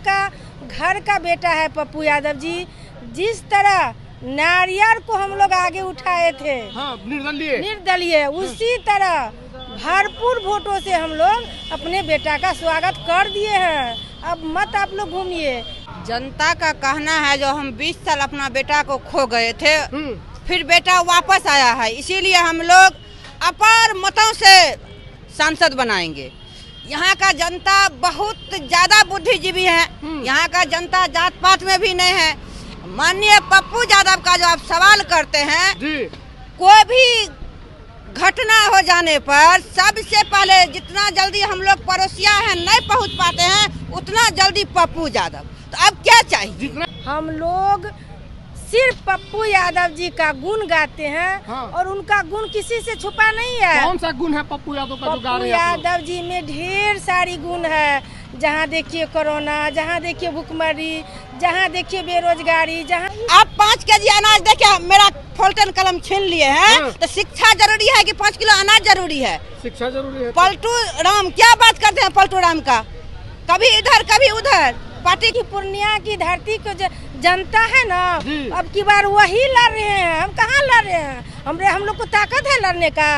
का घर का बेटा है पप्पू यादव जी। जिस तरह नारियल को हम लोग आगे उठाए थे, हाँ, निर्दलीय, उसी तरह भरपूर वोटों से हम लोग अपने बेटा का स्वागत कर दिए हैं। अब मत आप लोग घूमिए। जनता का कहना है जो हम 20 साल अपना बेटा को खो गए थे, फिर बेटा वापस आया है, इसीलिए हम लोग अपार मतों से सांसद बनाएंगे। यहाँ का जनता बहुत ज्यादा बुद्धिजीवी है, यहाँ का जनता जात पात में भी नहीं है। माननीय पप्पू यादव का जो आप सवाल करते हैं, कोई भी घटना हो जाने पर सबसे पहले जितना जल्दी हम लोग पड़ोसिया हैं नहीं पहुँच पाते हैं, उतना जल्दी पप्पू यादव। तो अब क्या चाहिए? हम लोग सिर्फ पप्पू यादव जी का गुण गाते हैं, हाँ। और उनका गुण किसी से छुपा नहीं है। कौन सा गुण है पप्पू यादव का जो गा रहे हैं? पप्पू यादव जी में ढेर सारी गुण है। जहाँ देखिए कोरोना, जहाँ देखिए भुखमरी, जहाँ देखिए बेरोजगारी, जहाँ आप 5 केजी अनाज देके मेरा फोल्टन कलम छीन लिए हैं, हाँ। तो शिक्षा जरूरी है कि 5 किलो अनाज जरूरी है? शिक्षा जरूरी है। पलटू राम क्या बात करते हैं पलटू राम का, कभी इधर कभी उधर। पार्टी की पूर्णिया की धरती को जनता है ना, अब की बार वही लड़ रहे हैं। हम कहाँ लड़ रहे हैं? हम लोग को ताकत है लड़ने का?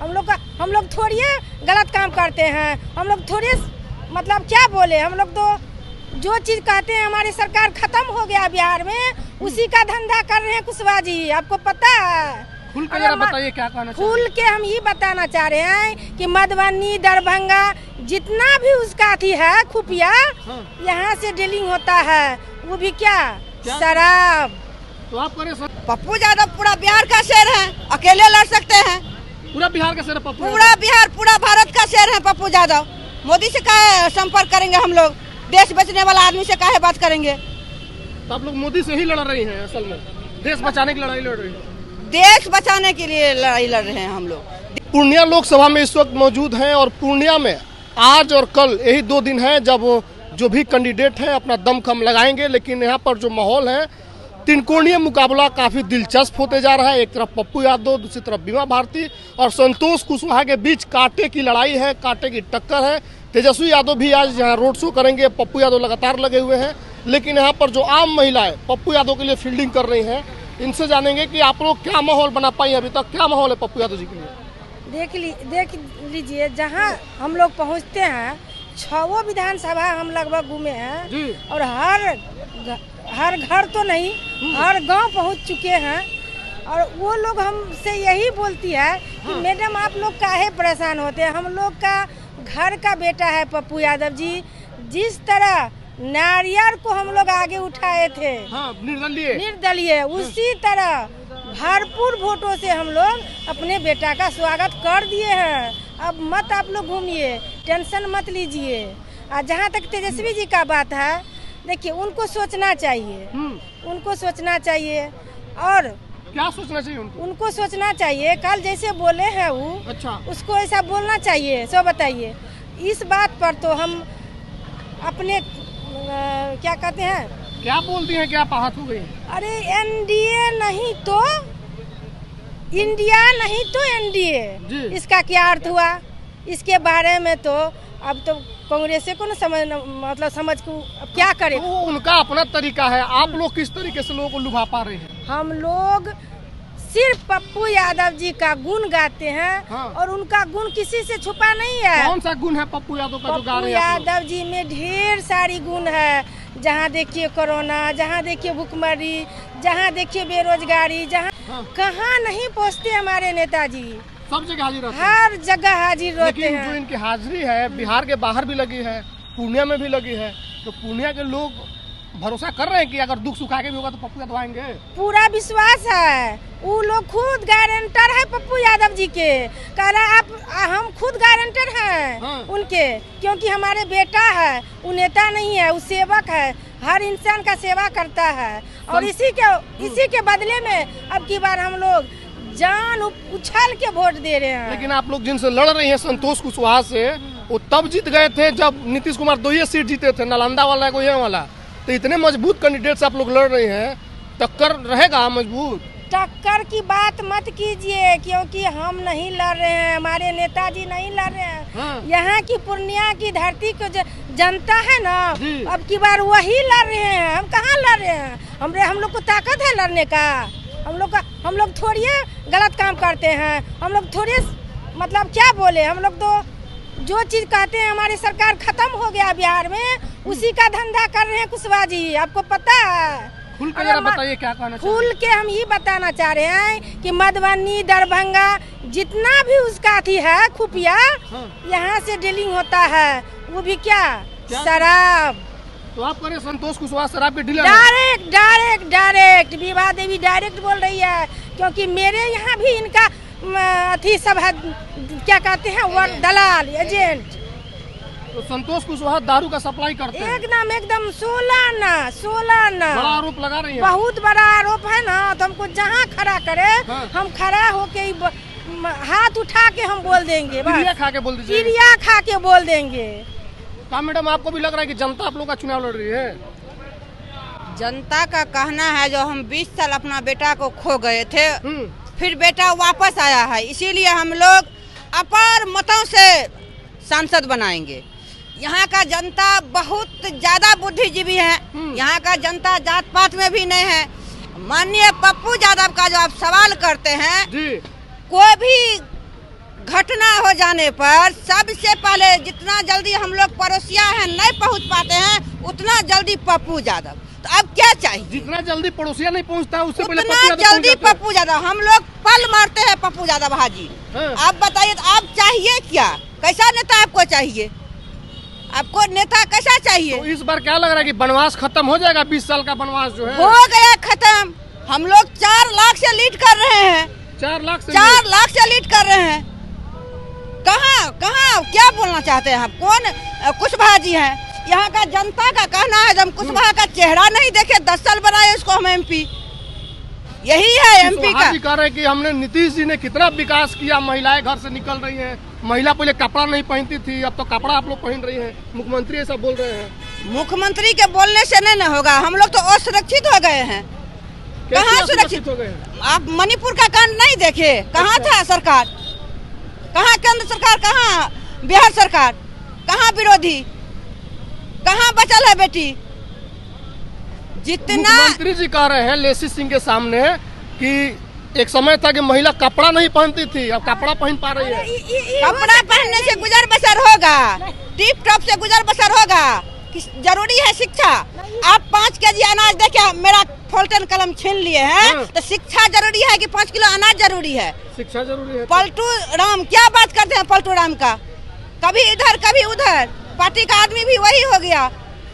हम लोग थोड़ी गलत काम करते हैं। हम लोग थोड़ी मतलब क्या बोले, हम लोग तो जो चीज कहते हैं हमारी सरकार खत्म हो गया बिहार में, उसी का धंधा कर रहे हैं कुशवाहा जी। आपको पता है? खुल के जरा बताइए क्या कहना चाह रहे हैं? खुल के हम ये बताना चाह रहे हैं कि मधुबनी, दरभंगा जितना भी उसका अथी है खुफिया, हाँ। यहाँ से डीलिंग होता है, वो भी क्या शराब। तो आप करें सर? पप्पू यादव पूरा बिहार का शेर है, अकेले लड़ सकते हैं। पूरा बिहार का शेर है पप्पू? पूरा बिहार, पूरा भारत का शेर है पप्पू यादव। मोदी से काहे संपर्क करेंगे हम लोग? देश बचने वाला आदमी से काहे बात करेंगे? तो आप लोग मोदी से ही लड़ रही हैं? असल में देश बचाने की लड़ाई लड़ रही है। देश बचाने के लिए लड़ाई लड़ रहे हैं हम लोग। पूर्णिया लोकसभा में इस वक्त मौजूद हैं और पूर्णिया में आज और कल यही 2 दिन हैं जब जो भी कैंडिडेट हैं अपना दमखम लगाएंगे। लेकिन यहाँ पर जो माहौल है, 3 कोणीय मुकाबला काफी दिलचस्प होते जा रहा है। एक तरफ पप्पू यादव, दूसरी तरफ बीमा भारती और संतोष कुशवाहा के बीच कांटे की लड़ाई है, कांटे की टक्कर है। तेजस्वी यादव भी आज यहाँ रोड शो करेंगे। पप्पू यादव लगातार लगे हुए हैं, लेकिन यहाँ पर जो आम महिलाएं पप्पू यादव के लिए फील्डिंग कर रही हैं, इनसे जानेंगे कि आप लोग क्या माहौल बना पाई अभी तक, क्या माहौल है पप्पू यादव जी के लिए? देख लीजिए, जहाँ हम लोग पहुँचते हैं 6 विधानसभा हम लगभग घूमे हैं, और हर घर तो नहीं, हर गांव पहुंच चुके हैं। और वो लोग हमसे यही बोलती है कि मैडम आप लोग काहे परेशान होते हैं? हम लोग का घर का बेटा है पप्पू यादव जी। जिस तरह नारियल को हम लोग आगे उठाए थे, हाँ, निर्दलीय, उसी तरह भरपूर वोटों से हम लोग अपने बेटा का स्वागत कर दिए हैं। अब मत आप लोग घूमिए, टेंशन मत लीजिए। और जहाँ तक तेजस्वी जी का बात है, देखिए उनको सोचना चाहिए, उनको सोचना चाहिए। और क्या सोचना चाहिए उनको सोचना चाहिए, कल जैसे बोले हैं वो, अच्छा, उसको ऐसा बोलना चाहिए। सो बताइए, इस बात पर तो हम अपने क्या कहते हैं, क्या बोलती हैं, क्या बात हो गई? अरे एनडीए नहीं तो इंडिया, नहीं तो एनडीए, इसका क्या अर्थ हुआ? इसके बारे में तो अब तो कांग्रेस को न समझ को अब क्या करे। वो उनका अपना तरीका है। आप लोग किस तरीके से लोगों को लुभा पा रहे हैं? हम लोग सिर्फ पप्पू यादव जी का गुण गाते हैं, हाँ। और उनका गुण किसी से छुपा नहीं है। कौन सा गुण है पप्पू यादव का जो गा रहे हैं? पप्पू यादव जी में ढेर सारी गुण है। जहाँ देखिए कोरोना, जहाँ देखिए भुखमरी, जहाँ देखिए बेरोजगारी, जहाँ कहाँ नहीं पहुँचते हमारे नेताजी। सब जगह हाजिर रहते हैं, हर जगह हाजिर रहते हैं। हैं। जो इनकी हाजिरी है बिहार के बाहर भी लगी है, पूर्णिया में भी लगी है, तो पूर्णिया के लोग भरोसा कर रहे हैं कि अगर दुख सुख आगे भी होगा तो पप्पू यादव आएंगे। पूरा विश्वास है, वो लोग खुद गारंटर है पप्पू यादव जी के। कह रहा आप हम खुद गारंटर हैं, हाँ। उनके, क्योंकि हमारे बेटा है, वो नेता नहीं है, वो सेवक है, हर इंसान का सेवा करता है। और इसी के बदले में अब की बार हम लोग जान उछाल के वोट दे रहे हैं। लेकिन आप लोग जिनसे लड़ रही हैं संतोष कुशवाहा से, वो तब जीत गए थे जब नीतीश कुमार 2 सीट जीते थे, नालंदा वाला है कोई वाला। तो इतने मजबूत कैंडिडेट से आप लोग लड़ रहे हैं, टक्कर रहेगा मजबूत? टक्कर की बात मत कीजिए, क्योंकि हम नहीं लड़ रहे हैं, हमारे नेताजी नहीं लड़ रहे हैं। हाँ। यहाँ की पूर्णिया की धरती को जनता है ना, अब की बार वही लड़ रहे हैं, हम कहाँ लड़ रहे हैं। हम लोग को ताकत है लड़ने का। हम लोग थोड़ी गलत काम करते हैं, हम लोग थोड़े मतलब क्या बोले, हम लोग तो जो चीज कहते हैं हमारी सरकार खत्म हो गया बिहार में, उसी का धंधा कर रहे हैं कुशवाहा जी, आपको पता है। खुल के जरा बताइए क्या कहना चाहिए। खुल के हम ये बताना चाह रहे हैं कि मधुबनी, दरभंगा जितना भी उसका अथी है खुफिया, यहाँ से डीलिंग होता है, वो भी क्या शराब। तो आप करें संतोष कुशवाहा शराब के डीलर? डायरेक्ट विवाह देवी डायरेक्ट बोल रही है, क्योंकि मेरे यहाँ भी इनका अथी सब है, क्या कहते हैं वो दलाल एजेंट। तो संतोष कुशवाहा दारू का सप्लाई करते हैं? एकदम 16 ना बड़ा आरोप लगा रही है। बहुत बड़ा आरोप है ना, तो हमको जहाँ खड़ा करे हम खड़ा होके हाथ उठा के हम बोल देंगे, चिड़िया खा के बोल दीजिए। चिड़िया खा के बोल देंगे। क्या मैडम आपको भी लग रहा है कि जनता आप लोग का चुनाव लड़ रही है? जनता का कहना है जो हम 20 साल अपना बेटा को खो गए थे, फिर बेटा वापस आया है, इसीलिए हम लोग अपार मतों से सांसद बनाएंगे। यहाँ का जनता बहुत ज्यादा बुद्धिजीवी है, यहाँ का जनता जात पात में भी नहीं है। माननीय पप्पू यादव का जो आप सवाल करते हैं जी। कोई भी घटना हो जाने पर सबसे पहले जितना जल्दी हम लोग पड़ोसिया हैं नहीं पहुँच पाते हैं, उतना जल्दी पप्पू यादव। तो अब क्या चाहिए? जितना जल्दी पड़ोसिया नहीं पहुँचता उससे पहले उतना जल्दी पप्पू यादव। हम लोग पल मारते हैं पप्पू यादव हाजी। आप बताइए तो आप चाहिए क्या? कैसा नेता आपको चाहिए? आपको नेता कैसा चाहिए? तो इस बार क्या लग रहा है कि बनवास खत्म हो जाएगा? 20 साल का बनवास जो है हो गया खत्म। हम लोग 4 लाख से लीड कर रहे हैं। 4 लाख से 4 लाख से लीड कर रहे हैं। कहाँ क्या बोलना चाहते हैं आप? कौन कुशवाहा जी हैं? यहाँ का जनता का कहना है जब कुशवाहा का चेहरा नहीं देखे 10 साल बनाए उसको हम MP। यही है MP का। कह रहे हैं कि हमने नीतीश जी ने कितना विकास किया, महिलाएं घर से निकल रही हैं, महिला पहले कपड़ा नहीं पहनती थी, अब तो कपड़ा आप लोग पहन रही हैं। मुख्यमंत्री ऐसा बोल रहे हैं। मुख्यमंत्री के बोलने से नहीं होगा, हम लोग तो असुरक्षित हो गए हैं। कहाँ सुरक्षित हो गए? आप मणिपुर का कांड नहीं देखे? कहाँ था सरकार? कहाँ केंद्र सरकार? कहाँ बिहार सरकार? कहाँ विरोधी? कहाँ बचल है बेटी? जितना मुख्यमंत्री जी कह रहे हैं लेसी सिंह के सामने कि एक समय था कि महिला कपड़ा नहीं पहनती थी, अब कपड़ा पहन पा रही है। कपड़ा पहनने से गुजर बसर होगा, टिप टॉप से गुजर बसर होगा। जरूरी है शिक्षा। आप 5 केजी अनाज देखे मेरा फोल्टन कलम छीन लिए हैं, तो शिक्षा जरूरी है कि 5 किलो अनाज जरूरी है? शिक्षा जरूरी है। पलटू राम क्या बात करते हैं? पलटू राम का कभी इधर कभी उधर, पार्टी का आदमी भी वही हो गया।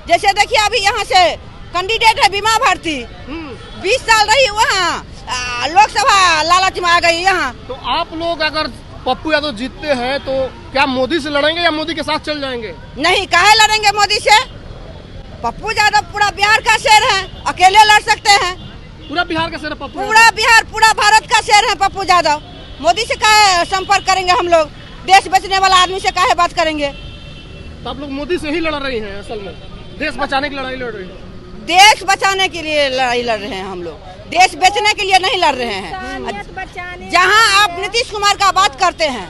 जैसे देखिए अभी यहाँ से कैंडिडेट है बीमा भारती, 20 साल रही वहाँ, लोकसभा लालच में आ गई यहाँ। तो आप लोग अगर पप्पू यादव जीतते हैं तो क्या मोदी से लड़ेंगे या मोदी के साथ चल जाएंगे? नहीं, काहे लड़ेंगे मोदी से? पप्पू यादव पूरा बिहार का शेर है, अकेले लड़ सकते हैं। पूरा बिहार का शेर है पप्पू? पूरा बिहार, पूरा भारत का शेर है पप्पू यादव। मोदी से काहे संपर्क करेंगे हम लोग? देश बचने वाला आदमी से काहे बात करेंगे? तो आप लोग मोदी से ही लड़ रही हैं? असल में देश बचाने की लड़ाई लड़ रही है। देश बचाने के लिए लड़ाई लड़ रहे हैं हम लोग, देश बेचने के लिए नहीं लड़ रहे हैं। जहां आप नीतीश कुमार का बात करते हैं,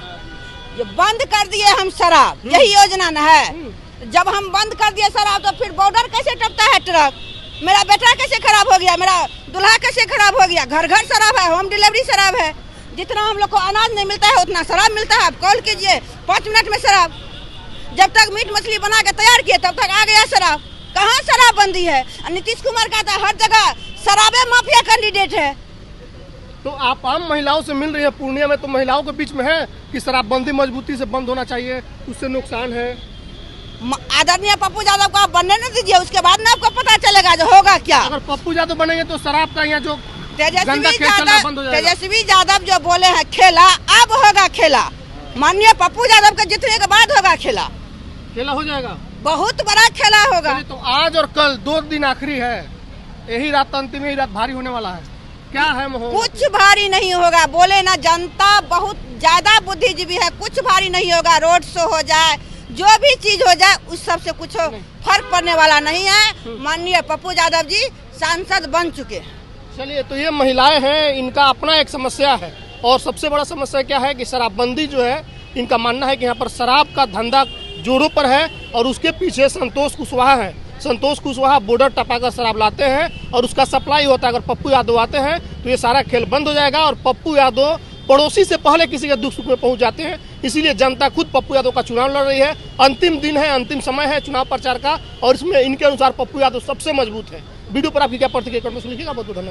ये बंद कर दिए हम शराब, यही योजना न है। जब हम बंद कर दिए शराब तो फिर बॉर्डर कैसे टपता है ट्रक? मेरा बेटा कैसे खराब हो गया? मेरा दूल्हा कैसे खराब हो गया? घर घर शराब है, होम डिलीवरी शराब है। जितना हम लोग को अनाज नहीं मिलता है उतना शराब मिलता है। आप कॉल कीजिए 5 मिनट में शराब। जब तक मीट मछली बना के तैयार किए तब तक आ गया शराब। कहाँ शराबबंदी है? नीतीश कुमार का तो हर जगह शराबे माफिया कैंडिडेट है। तो आप आम महिलाओं से मिल रही है पूर्णिया में, तो महिलाओं के बीच में है कि शराबबंदी मजबूती से बंद होना चाहिए, उससे नुकसान है। आदरणीय पप्पू यादव को आप बनने न दीजिए, उसके बाद ना आपको पता चलेगा जो होगा क्या। अगर पप्पू यादव बनेंगे तो शराब का यहाँ जो तेजस्वी यादव जो बोले हैं खेला, अब होगा खेला। माननीय पप्पू यादव के जीतने के बाद होगा खेला। खेला हो जाएगा, बहुत बड़ा खेला होगा। तो आज और कल 2 दिन आखिरी है, यही रात अंतिम, यही रात भारी होने वाला है। क्या है माहौल? कुछ भारी नहीं होगा, बोले ना जनता बहुत ज्यादा बुद्धिजीवी है। कुछ भारी नहीं होगा, रोड शो हो जाए, जो भी चीज हो जाए, उस सब से कुछ फर्क पड़ने वाला नहीं है। माननीय पप्पू यादव जी सांसद बन चुके हैं। चलिए, तो ये महिलाएं हैं, इनका अपना एक समस्या है और सबसे बड़ा समस्या क्या है कि शराबबंदी जो है, इनका मानना है कि यहाँ पर शराब का धंधा जोरों पर है और उसके पीछे संतोष कुशवाहा है। संतोष कुशवाहा बॉर्डर टपाकर शराब लाते हैं और उसका सप्लाई होता है। अगर पप्पू यादव आते हैं तो ये सारा खेल बंद हो जाएगा और पप्पू यादव पड़ोसी से पहले किसी के दुख सुख में पहुंच जाते हैं। इसीलिए जनता खुद पप्पू यादव का चुनाव लड़ रही है। अंतिम दिन है, अंतिम समय है चुनाव प्रचार का और इसमें इनके अनुसार पप्पू यादव सबसे मजबूत है। वीडियो पर आपकी क्या प्रतिक्रिया, कमेंट में लिखिएगा। बहुत बहुत धन्यवाद।